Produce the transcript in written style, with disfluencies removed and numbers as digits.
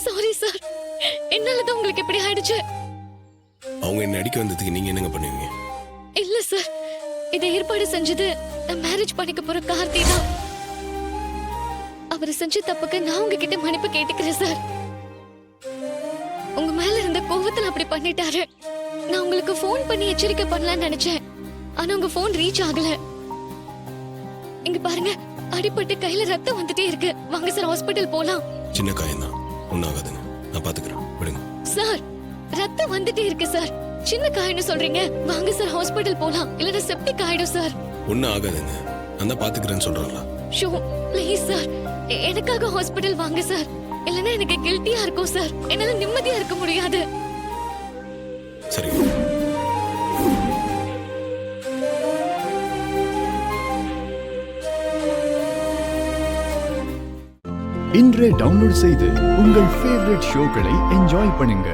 Sorry sir, என்னாலதான் உங்களுக்கு இப்படி ஆயிடுச்சு. அவங்க என்ன அடிக்க வந்ததுக்கு நீங்க என்னங்க பண்ணுவீங்க? இல்ல சார், இதை ஏற்பாடு செஞ்சது நான் மேரேஜ் பண்ணிக்க போற கார்த்தி தான். அவர் செஞ்ச தப்புக்கு நான் உங்ககிட்ட மன்னிப்பு கேட்டுக்கிறேன் சார். உங்க மேல இருந்த கோவத்துல அப்படி பண்ணிட்டாரு. நான் உங்களுக்கு போன் பண்ணி எச்சரிக்கை பண்ணலாம்னு நினைச்சேன், ஆனா உங்க போன் ரீச் ஆகல. இங்க பாருங்க, அடிபட்டு கையில ரத்தம் வந்துட்டே இருக்கு. வாங்க சார், ஹாஸ்பிடல் போலாம். சின்ன காயம் தான், ஒன்னும் ஆகாதுங்க, நான் பாத்துக்கிறேன், விடுங்க. சார், ரத்தம் வந்துட்டே இருக்கு சார். சின்ன காயம்னு சொல்றீங்க, வாங்க சார் ஹாஸ்பிடல் போலாம். இல்லனா செப்டிக் ஆயிடும் சார். ஒன்னும் ஆகாதுங்க, நான் தான் பாத்துக்கிறேன்னு சொல்றேன்ல. ஷோ ப்ளீஸ் சார், எனக்காக ஹாஸ்பிடல் வாங்க சார். இல்லனா எனக்கு கில்ட்டியா இருக்கும் சார். என்னால நிம்மதியா இருக்க முடியாது. சரி. இன்றே டவுன்லோட் செய்து உங்கள் ஃபேவரட் ஷோக்களை என்ஜாய் பண்ணுங்க.